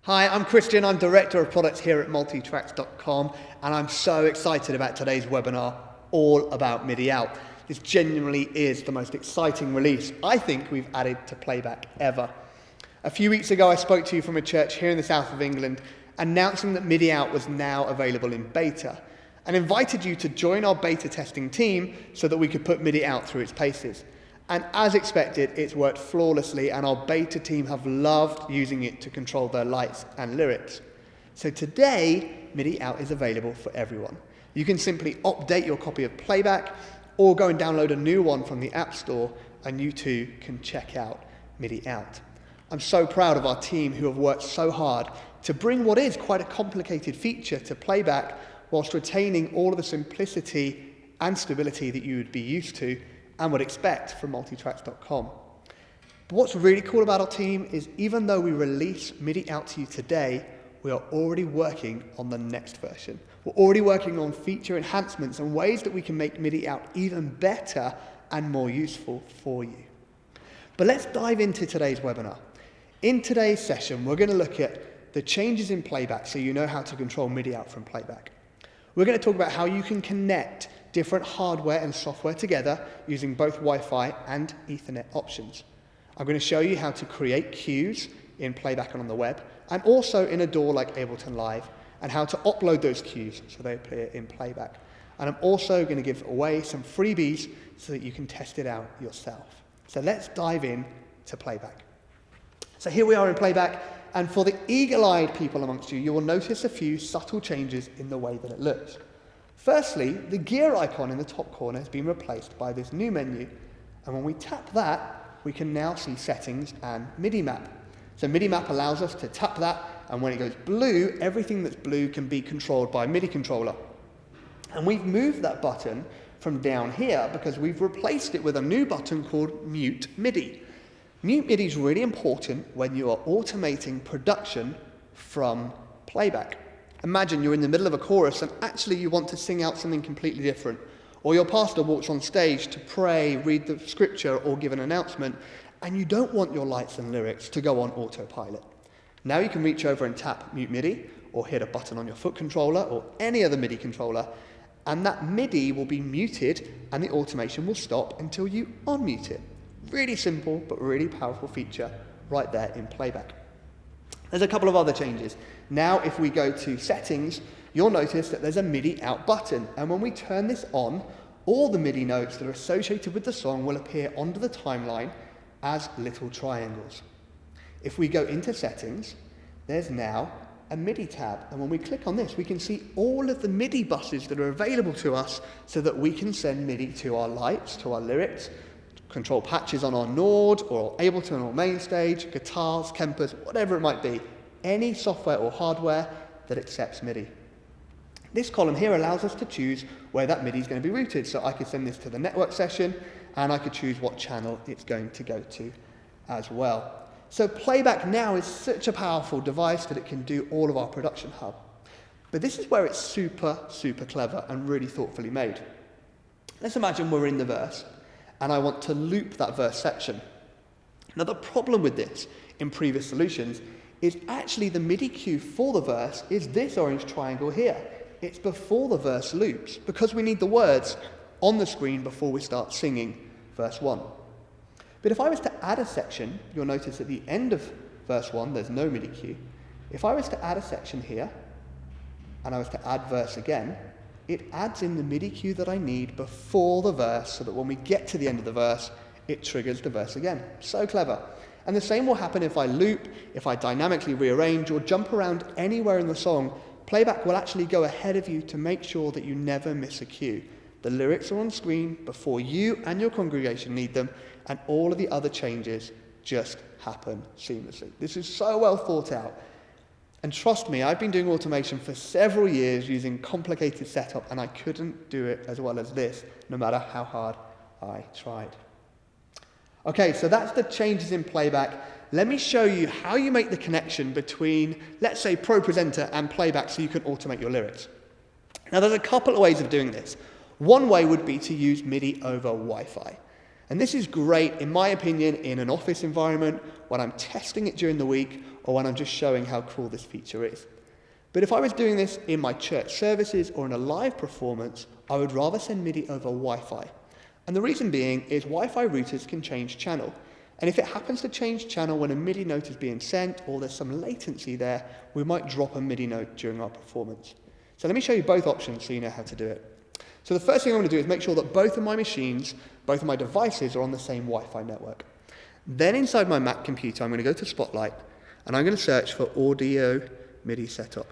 Hi, I'm Kristian. I'm Director of Products here at MultiTracks.com, and I'm so excited about today's webinar, all about MIDI Out. This genuinely is the most exciting release I think we've added to Playback ever. A few weeks ago, I spoke to you from a church here in the south of England, announcing that MIDI Out was now available in beta, and invited you to join our beta testing team so that we could put MIDI Out through its paces. And as expected, it's worked flawlessly, and our beta team have loved using it to control their lights and lyrics. So today, MIDI Out is available for everyone. You can simply update your copy of Playback or go and download a new one from the App Store, and you too can check out MIDI Out. I'm so proud of our team who have worked so hard to bring what is quite a complicated feature to Playback whilst retaining all of the simplicity and stability that you would be used to and would expect from MultiTracks.com. But what's really cool about our team is even though we release MIDI Out to you today, we are already working on the next version. We're already working on feature enhancements and ways that we can make MIDI Out even better and more useful for you. But let's dive into today's webinar. In today's session, we're going to look at the changes in Playback so you know how to control MIDI Out from Playback. We're going to talk about how you can connect different hardware and software together using both Wi-Fi and Ethernet options. I'm going to show you how to create cues in Playback and on the web, and also in a DAW like Ableton Live, and how to upload those cues so they appear in Playback. And I'm also going to give away some freebies so that you can test it out yourself. So let's dive in to Playback. So here we are in Playback, and for the eagle-eyed people amongst you, you will notice a few subtle changes in the way that it looks. Firstly, the gear icon in the top corner has been replaced by this new menu, and when we tap that, we can now see settings and MIDI map. So MIDI map allows us to tap that, and when it goes blue, everything that's blue can be controlled by a MIDI controller. And we've moved that button from down here because we've replaced it with a new button called Mute MIDI. Mute MIDI is really important when you are automating production from Playback. Imagine you're in the middle of a chorus and actually you want to sing out something completely different, or your pastor walks on stage to pray, read the scripture, or give an announcement, and you don't want your lights and lyrics to go on autopilot. Now you can reach over and tap Mute MIDI, or hit a button on your foot controller or any other MIDI controller, and that MIDI will be muted and the automation will stop until you unmute it. Really simple but really powerful feature right there in Playback. There's a couple of other changes. Now if we go to settings, you'll notice that there's a MIDI Out button, and when we turn this on, all the MIDI notes that are associated with the song will appear onto the timeline as little triangles. If we go into settings, there's now a MIDI tab, and when we click on this, we can see all of the MIDI buses that are available to us so that we can send MIDI to our lights, to our lyrics, control patches on our Nord or Ableton or Mainstage, guitars, Kempers, whatever it might be, any software or hardware that accepts MIDI. This column here allows us to choose where that MIDI is going to be routed. So I could send this to the network session, and I could choose what channel it's going to go to as well. So Playback now is such a powerful device that it can do all of our production hub. But this is where it's super, super clever and really thoughtfully made. Let's imagine we're in the verse, and I want to loop that verse section. Now the problem with this in previous solutions is actually the MIDI cue for the verse is this orange triangle here. It's before the verse loops because we need the words on the screen before we start singing verse 1. But if I was to add a section, you'll notice at the end of verse 1 there's no MIDI cue. If I was to add a section here and I was to add verse again, it adds in the MIDI cue that I need before the verse so that when we get to the end of the verse, it triggers the verse again. So clever. And the same will happen if I loop, if I dynamically rearrange or jump around anywhere in the song. Playback will actually go ahead of you to make sure that you never miss a cue. The lyrics are on screen before you and your congregation need them, and all of the other changes just happen seamlessly. This is so well thought out. And trust me, I've been doing automation for several years using complicated setup, and I couldn't do it as well as this, no matter how hard I tried. Okay, so that's the changes in Playback. Let me show you how you make the connection between, let's say, ProPresenter and Playback so you can automate your lyrics. Now, there's a couple of ways of doing this. One way would be to use MIDI over Wi-Fi. And this is great, in my opinion, in an office environment, when I'm testing it during the week, or when I'm just showing how cool this feature is. But if I was doing this in my church services or in a live performance, I would rather send MIDI over Wi-Fi. And the reason being is Wi-Fi routers can change channel. And if it happens to change channel when a MIDI note is being sent, or there's some latency there, we might drop a MIDI note during our performance. So let me show you both options so you know how to do it. So the first thing I'm going to do is make sure that both of my machines, both of my devices are on the same Wi-Fi network. Then inside my Mac computer, I'm going to go to Spotlight, and I'm going to search for Audio MIDI Setup.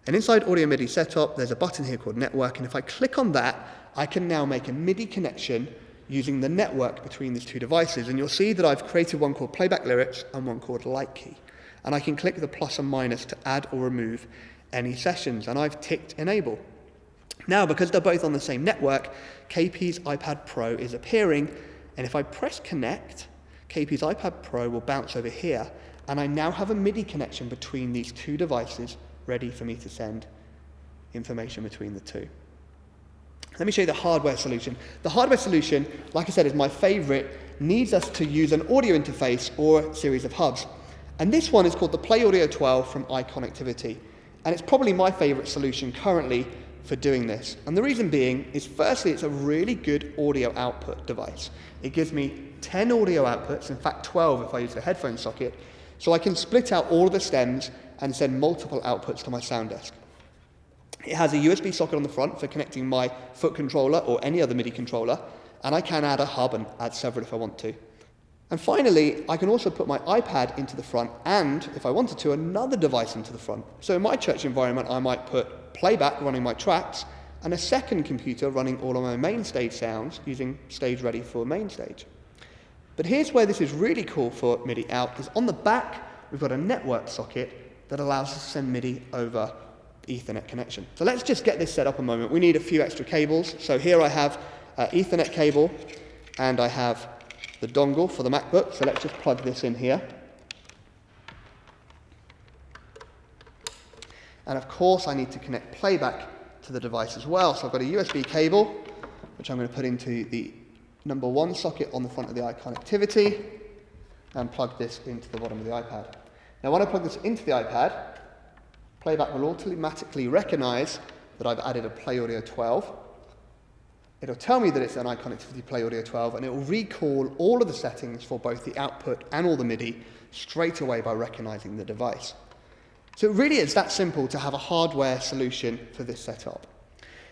And inside Audio MIDI Setup, there's a button here called Network, and if I click on that, I can now make a MIDI connection using the network between these two devices. And you'll see that I've created one called Playback Lyrics and one called Light Key. And I can click the plus and minus to add or remove any sessions, and I've ticked Enable. Now, because they're both on the same network, KP's iPad Pro is appearing, and if I press Connect, KP's iPad Pro will bounce over here, and I now have a MIDI connection between these two devices ready for me to send information between the two. Let me show you the hardware solution. The hardware solution, like I said, is my favorite, needs us to use an audio interface or a series of hubs. And this one is called the Play Audio 12 from iConnectivity. And it's probably my favorite solution currently for doing this. And the reason being is, firstly, it's a really good audio output device. It gives me 10 audio outputs, in fact 12 if I use the headphone socket, so I can split out all of the stems and send multiple outputs to my sound desk. It has a USB socket on the front for connecting my foot controller or any other MIDI controller, and I can add a hub and add several if I want to. And finally, I can also put my iPad into the front and, if I wanted to, another device into the front. So in my church environment, I might put Playback running my tracks and a second computer running all of my main stage sounds using Stage Ready for main stage. But here's where this is really cool for MIDI Out, is on the back, we've got a network socket that allows us to send MIDI over Ethernet connection. So let's just get this set up a moment. We need a few extra cables. So here I have an Ethernet cable, and I have the dongle for the MacBook. So let's just plug this in here. And of course, I need to connect Playback to the device as well. So I've got a USB cable, which I'm going to put into the number 1 socket on the front of the iConnectivity, and plug this into the bottom of the iPad. Now, when I plug this into the iPad, Playback will automatically recognize that I've added a Play Audio 12. It'll tell me that it's an iConnectivity Play Audio 12, and it will recall all of the settings for both the output and all the MIDI straight away by recognizing the device. So it really is that simple to have a hardware solution for this setup.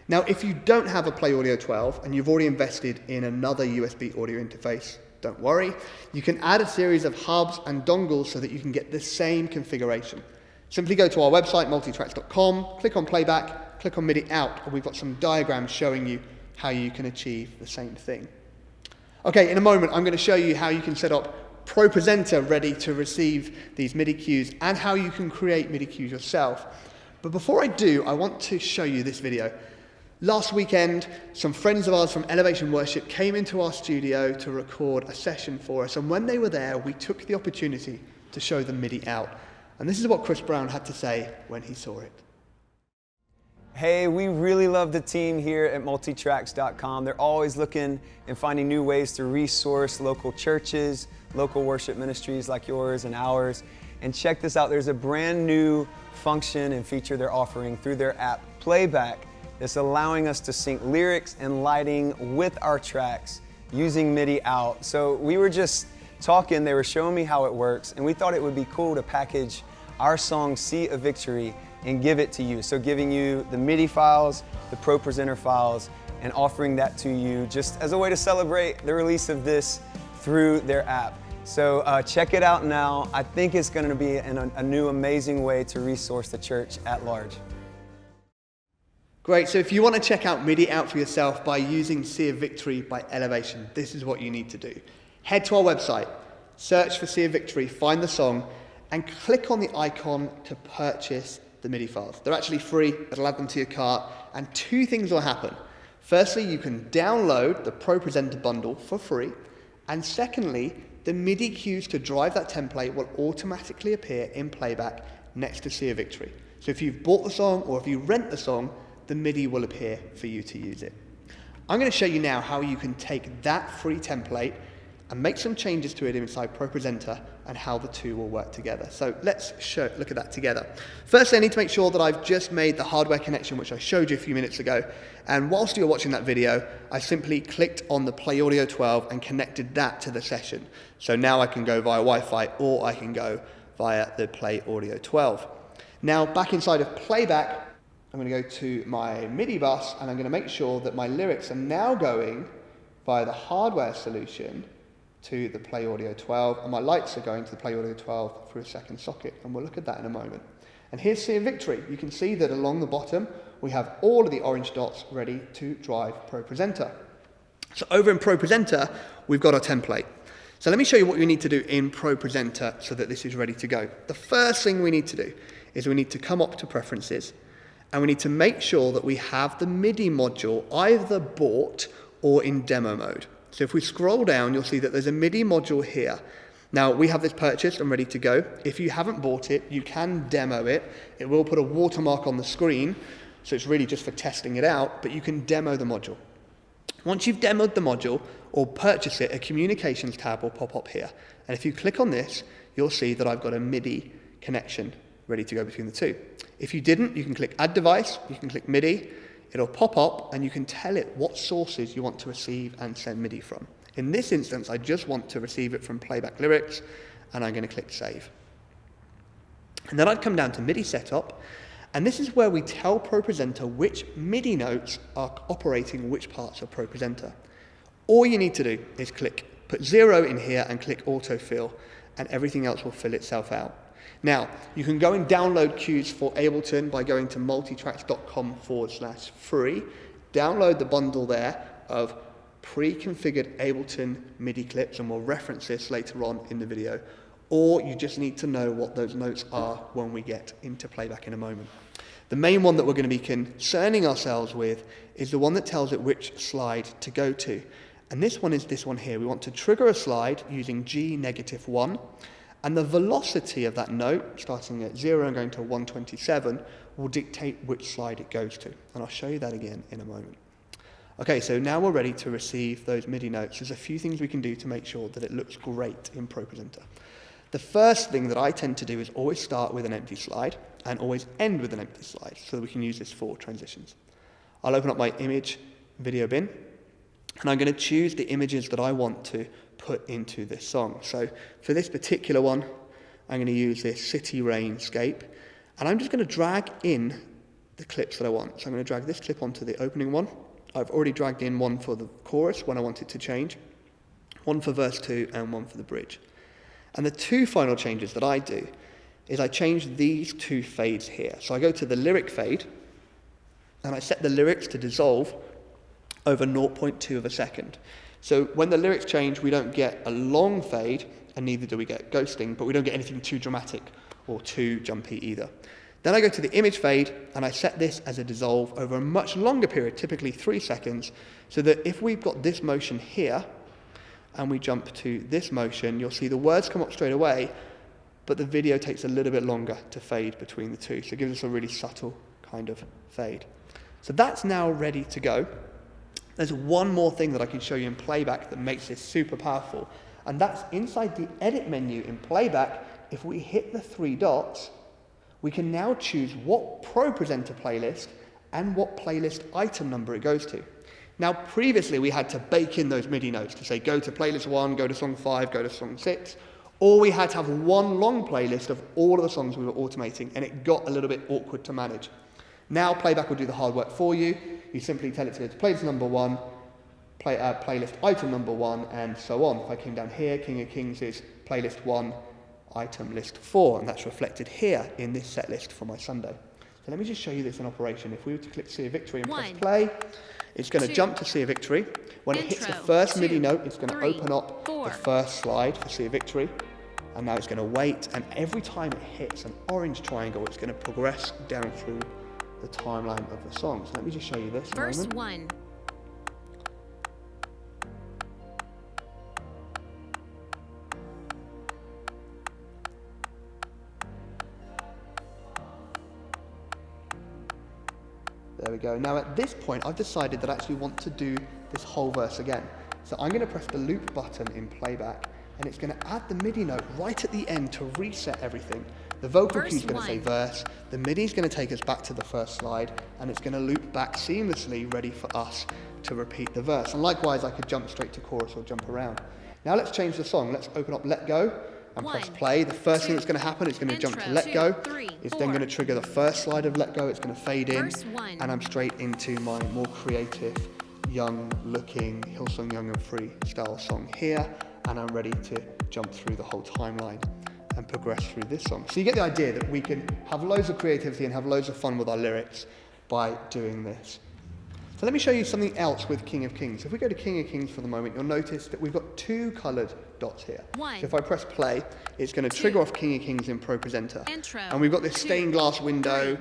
Now, if you don't have a Play Audio 12 and you've already invested in another USB audio interface, don't worry. You can add a series of hubs and dongles so that you can get the same configuration. Simply go to our website, MultiTracks.com, click on Playback, click on MIDI Out, and we've got some diagrams showing you how you can achieve the same thing. Okay, in a moment, I'm going to show you how you can set up ProPresenter ready to receive these MIDI cues and how you can create MIDI cues yourself. But before I do, I want to show you this video. Last weekend, some friends of ours from Elevation Worship came into our studio to record a session for us, and when they were there, we took the opportunity to show them MIDI Out. And this is what Chris Brown had to say when he saw it. Hey, we really love the team here at MultiTracks.com. They're always looking and finding new ways to resource local churches, local worship ministries like yours and ours. And check this out, there's a brand new function and feature they're offering through their app, Playback, that's allowing us to sync lyrics and lighting with our tracks using MIDI Out. So we were just talking, they were showing me how it works, and we thought it would be cool to package our song, Sea of Victory, and give it to you. So giving you the MIDI files, the ProPresenter files, and offering that to you just as a way to celebrate the release of this through their app. So check it out now. I think it's going to be a new amazing way to resource the church at large. Great, so if you want to check out MIDI Out for yourself by using Sea of Victory by Elevation, this is what you need to do. Head to our website, search for Sea of Victory, find the song, and click on the icon to purchase the MIDI files. They're actually free, it'll add them to your cart, and 2 things will happen. Firstly, you can download the ProPresenter bundle for free, and secondly, the MIDI cues to drive that template will automatically appear in Playback next to Sea of Victory. So if you've bought the song or if you rent the song, the MIDI will appear for you to use it. I'm going to show you now how you can take that free template and make some changes to it inside ProPresenter and how the two will work together. So let's look at that together. First, I need to make sure that I've just made the hardware connection, which I showed you a few minutes ago. And whilst you're watching that video, I simply clicked on the Play Audio 12 and connected that to the session. So now I can go via Wi-Fi or I can go via the Play Audio 12. Now back inside of Playback, I'm going to go to my MIDI bus and I'm going to make sure that my lyrics are now going via the hardware solution to the Play Audio 12, and my lights are going to the Play Audio 12 through a second socket, and we'll look at that in a moment. And here's Sea of Victory. You can see that along the bottom we have all of the orange dots ready to drive ProPresenter. So over in ProPresenter we've got our template. So let me show you what we need to do in ProPresenter so that this is ready to go. The first thing we need to do is we need to come up to Preferences, and we need to make sure that we have the MIDI module either bought or in demo mode. So if we scroll down, you'll see that there's a MIDI module here. Now, we have this purchased and ready to go. If you haven't bought it, you can demo it. It will put a watermark on the screen, so it's really just for testing it out, but you can demo the module. Once you've demoed the module or purchase it, a communications tab will pop up here. And if you click on this, you'll see that I've got a MIDI connection ready to go between the two. If you didn't, you can click Add Device, you can click MIDI, it'll pop up and you can tell it what sources you want to receive and send MIDI from. In this instance, I just want to receive it from Playback lyrics, and I'm going to click Save. And then I'd come down to MIDI Setup, and this is where we tell ProPresenter which MIDI notes are operating which parts of ProPresenter. All you need to do is put 0 in here and click Autofill, and everything else will fill itself out. Now, you can go and download cues for Ableton by going to multitracks.com/free. Download the bundle there of pre-configured Ableton MIDI clips, and we'll reference this later on in the video. Or you just need to know what those notes are when we get into Playback in a moment. The main one that we're going to be concerning ourselves with is the one that tells it which slide to go to. And this one is this one here. We want to trigger a slide using G-1. And the velocity of that note, starting at 0 and going to 127, will dictate which slide it goes to. And I'll show you that again in a moment. Okay, so now we're ready to receive those MIDI notes. There's a few things we can do to make sure that it looks great in ProPresenter. The first thing that I tend to do is always start with an empty slide and always end with an empty slide so that we can use this for transitions. I'll open up my image video bin, and I'm going to choose the images that I want to put into this song. So for this particular one, I'm going to use this city rainscape, and I'm just going to drag in the clips that I want. So I'm going to drag this clip onto the opening one. I've already dragged in one for the chorus when I want it to change, one for verse 2, and one for the bridge. And the two final changes that I do is I change these two fades here. So I go to the lyric fade, and I set the lyrics to dissolve over 0.2 of a second. So when the lyrics change, we don't get a long fade, and neither do we get ghosting, but we don't get anything too dramatic or too jumpy either. Then I go to the image fade, and I set this as a dissolve over a much longer period, typically 3 seconds, so that if we've got this motion here, and we jump to this motion, you'll see the words come up straight away, but the video takes a little bit longer to fade between the two, so it gives us a really subtle kind of fade. So that's now ready to go. There's one more thing that I can show you in Playback that makes this super powerful, and that's inside the edit menu in Playback. If we hit the 3 dots, we can now choose what ProPresenter playlist and what playlist item number it goes to. Now, previously we had to bake in those MIDI notes to say go to playlist 1, go to song 5, go to song 6, or we had to have one long playlist of all of the songs we were automating, and it got a little bit awkward to manage. Now Playback will do the hard work for you. You simply tell it to go to playlist number 1, playlist item number 1, and so on. If I came down here, King of Kings is playlist 1, item list 4, and that's reflected here in this set list for my Sunday. So let me just show you this in operation. If we were to click Sea of Victory and press play, it's going to jump to Sea of Victory. When it hits the first MIDI note, it's going to open up the first slide for Sea of Victory. And now it's going to wait, and every time it hits an orange triangle, it's going to progress down through the timeline of the song. So let me just show you this. Verse 1. There we go. Now at this point, I've decided that I actually want to do this whole verse again. So I'm going to press the loop button in Playback, and it's going to add the MIDI note right at the end to reset everything. The vocal cue is going to say verse, the MIDI is going to take us back to the first slide, and it's going to loop back seamlessly, ready for us to repeat the verse. And likewise, I could jump straight to chorus or jump around. Now let's change the song. Let's open up Let Go and press play. The first thing that's going to happen is going to jump to Let Go. It's then going to trigger the first slide of Let Go. It's going to fade in, and I'm straight into my more creative, young-looking Hillsong Young and Free style song here, and I'm ready to jump through the whole timeline and progress through this song. So you get the idea that we can have loads of creativity and have loads of fun with our lyrics by doing this. So let me show you something else with King of Kings. If we go to King of Kings for the moment, you'll notice that we've got two coloured dots here. So if I press play, it's going to trigger off King of Kings in ProPresenter. And we've got this stained glass window,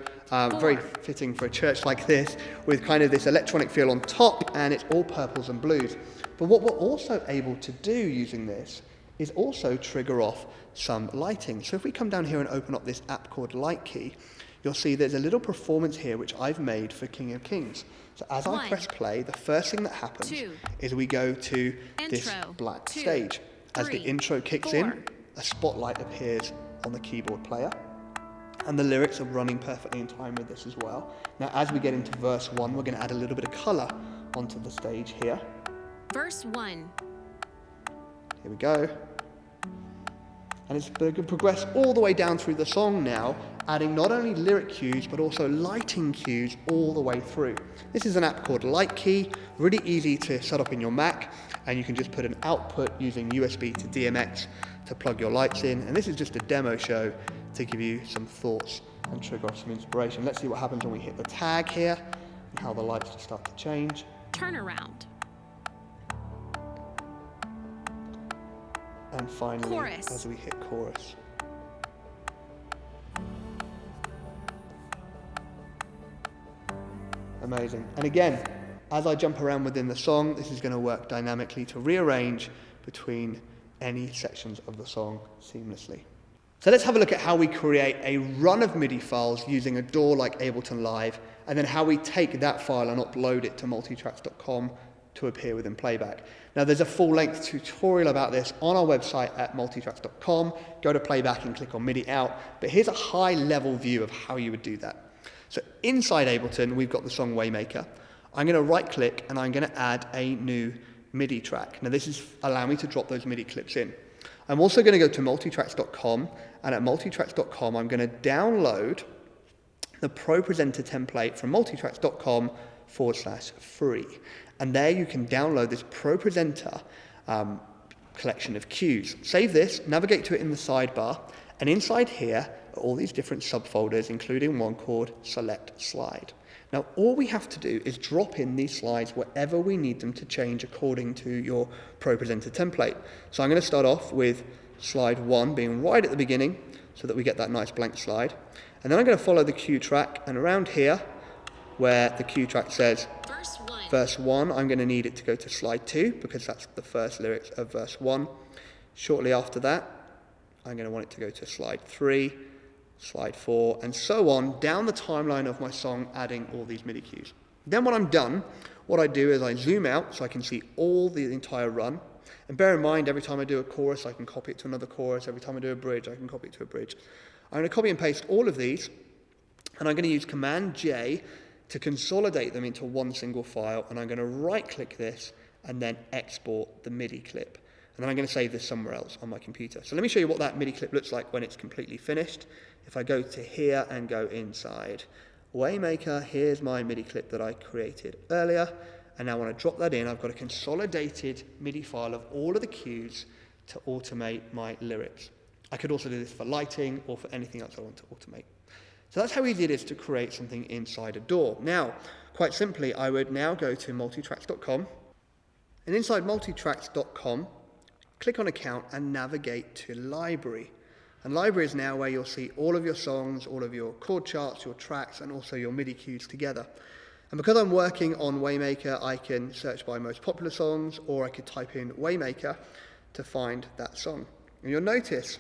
very fitting for a church like this, with kind of this electronic feel on top, and it's all purples and blues. But what we're also able to do using this is also trigger off some lighting. So if we come down here and open up this app called Light Key, you'll see there's a little performance here which I've made for King of Kings. So as I press play, the first thing that happens is we go to this black stage. As the intro kicks in, a spotlight appears on the keyboard player, and the lyrics are running perfectly in time with this as well. Now as we get into verse 1, we're going to add a little bit of colour onto the stage here. Verse 1. Here we go. And it's going to progress all the way down through the song now, adding not only lyric cues, but also lighting cues all the way through. This is an app called Light Key, really easy to set up in your Mac, and you can just put an output using USB to DMX to plug your lights in. And this is just a demo show to give you some thoughts and trigger off some inspiration. Let's see what happens when we hit the tag here, and how the lights just start to change. Turn around. And finally, as we hit chorus. Amazing. And again, as I jump around within the song, this is going to work dynamically to rearrange between any sections of the song seamlessly. So let's have a look at how we create a run of MIDI files using a DAW like Ableton Live, and then how we take that file and upload it to MultiTracks.com to appear within Playback. Now there's a full-length tutorial about this on our website at MultiTracks.com. Go to Playback and click on MIDI Out, but here's a high-level view of how you would do that. So inside Ableton, we've got the song Waymaker. I'm going to right-click and I'm going to add a new MIDI track. Now this is allowing me to drop those MIDI clips in. I'm also going to go to MultiTracks.com, and at MultiTracks.com I'm going to download the ProPresenter template from MultiTracks.com/free. And there you can download this ProPresenter collection of cues. Save this, navigate to it in the sidebar, and inside here are all these different subfolders, including one called Select Slide. Now all we have to do is drop in these slides wherever we need them to change according to your ProPresenter template. So I'm going to start off with slide 1 being right at the beginning, so that we get that nice blank slide. And then I'm going to follow the cue track, and around here, where the cue track says verse 1, I'm going to need it to go to slide 2, because that's the first lyrics of verse 1. Shortly after that, I'm going to want it to go to slide 3, slide 4, and so on, down the timeline of my song, adding all these MIDI cues. Then when I'm done, what I do is I zoom out so I can see all the entire run. And bear in mind, every time I do a chorus, I can copy it to another chorus. Every time I do a bridge, I can copy it to a bridge. I'm going to copy and paste all of these, and I'm going to use Command J to consolidate them into one single file, and I'm going to right-click this and then export the MIDI clip. And then I'm going to save this somewhere else on my computer. So let me show you what that MIDI clip looks like when it's completely finished. If I go to here and go inside Waymaker, here's my MIDI clip that I created earlier. And now when I drop that in, I've got a consolidated MIDI file of all of the cues to automate my lyrics. I could also do this for lighting or for anything else I want to automate. So that's how easy it is to create something inside a DAW. Now, quite simply, I would now go to MultiTracks.com, and inside MultiTracks.com, click on Account and navigate to Library. And Library is now where you'll see all of your songs, all of your chord charts, your tracks, and also your MIDI cues together. And because I'm working on Waymaker, I can search by most popular songs, or I could type in Waymaker to find that song. And you'll notice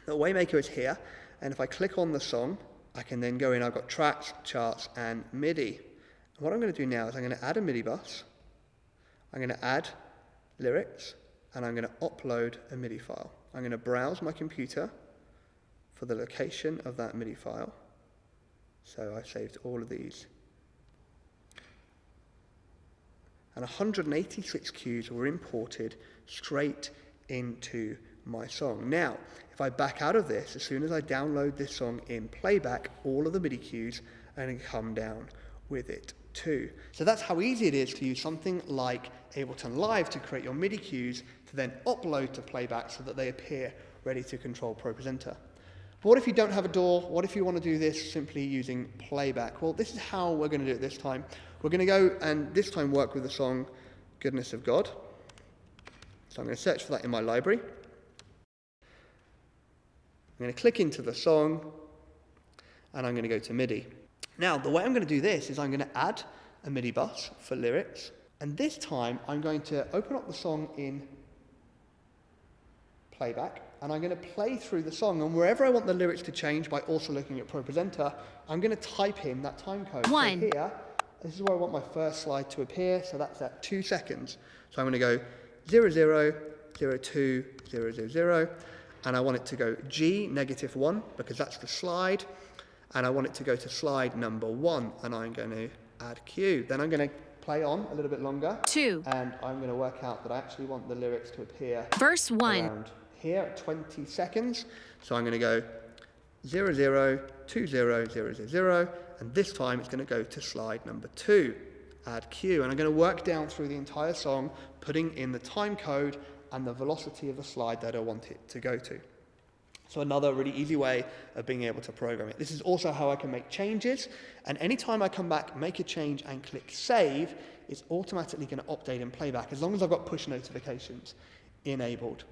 that Waymaker is here, and if I click on the song, I can then go in, I've got tracks, charts, and MIDI. And what I'm going to do now is I'm going to add a MIDI bus, I'm going to add lyrics, and I'm going to upload a MIDI file. I'm going to browse my computer for the location of that MIDI file. So I saved all of these. And 186 cues were imported straight into my song. Now, if I back out of this, as soon as I download this song in Playback, all of the MIDI cues are going to come down with it too. So that's how easy it is to use something like Ableton Live to create your MIDI cues to then upload to Playback so that they appear ready to control ProPresenter. But what if you don't have a DAW? What if you want to do this simply using Playback? Well, this is how we're going to do it this time. We're going to go and this time work with the song Goodness of God. So I'm going to search for that in my library. I'm going to click into the song and I'm going to go to MIDI. Now, the way I'm going to do this is I'm going to add a MIDI bus for lyrics. And this time I'm going to open up the song in Playback, and I'm going to play through the song, and wherever I want the lyrics to change by also looking at ProPresenter, I'm going to type in that time code. So here, this is where I want my first slide to appear, so that's at 2 seconds. So I'm going to go 00, 02, 000, and I want it to go G -1 because that's the slide, and I want it to go to slide number 1, and I'm going to add Q. Then I'm going to play on a little bit longer, 2, and I'm going to work out that I actually want the lyrics to appear verse 1, around here at 20 seconds. So I'm going to go 00, 20, 000, and this time it's going to go to slide number 2, add Q, and I'm going to work down through the entire song, putting in the time code and the velocity of the slide that I want it to go to. So another really easy way of being able to program it. This is also how I can make changes, and anytime I come back, make a change and click save, it's automatically going to update in Playback as long as I've got push notifications enabled.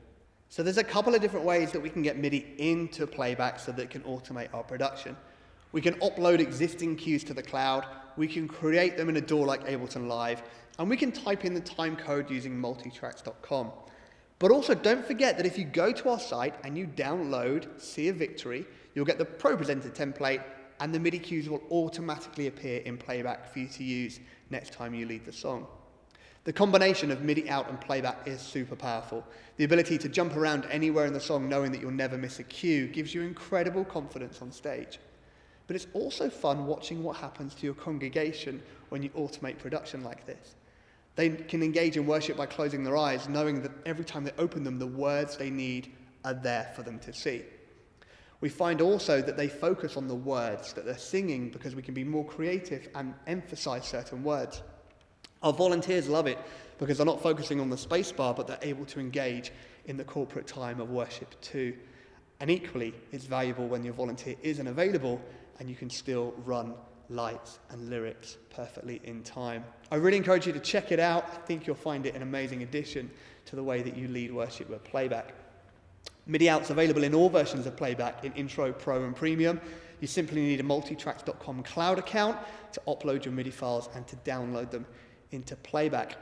So there's a couple of different ways that we can get MIDI into Playback so that it can automate our production. We can upload existing cues to the cloud, we can create them in a DAW like Ableton Live, and we can type in the time code using MultiTracks.com. But also don't forget that if you go to our site and you download Sea of Victory, you'll get the ProPresenter template and the MIDI cues will automatically appear in Playback for you to use next time you lead the song. The combination of MIDI out and Playback is super powerful. The ability to jump around anywhere in the song knowing that you'll never miss a cue gives you incredible confidence on stage. But it's also fun watching what happens to your congregation when you automate production like this. They can engage in worship by closing their eyes, knowing that every time they open them, the words they need are there for them to see. We find also that they focus on the words that they're singing because we can be more creative and emphasize certain words. Our volunteers love it because they're not focusing on the space bar, but they're able to engage in the corporate time of worship too. And equally, it's valuable when your volunteer isn't available and you can still run lights and lyrics perfectly in time. I really encourage you to check it out. I think you'll find it an amazing addition to the way that you lead worship with Playback. MIDI Out's available in all versions of Playback in Intro, Pro and Premium. You simply need a MultiTracks.com cloud account to upload your MIDI files and to download them into Playback.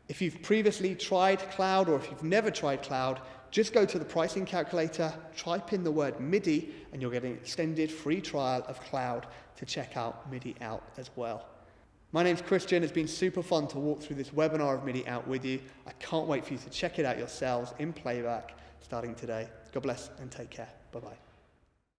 If you've previously tried cloud or if you've never tried cloud, just go to the pricing calculator, type in the word MIDI, and you'll get an extended free trial of cloud to check out MIDI Out as well. My name's Kristian. It's been super fun to walk through this webinar of MIDI Out with you. I can't wait for you to check it out yourselves in Playback starting today. God bless and take care. Bye-bye.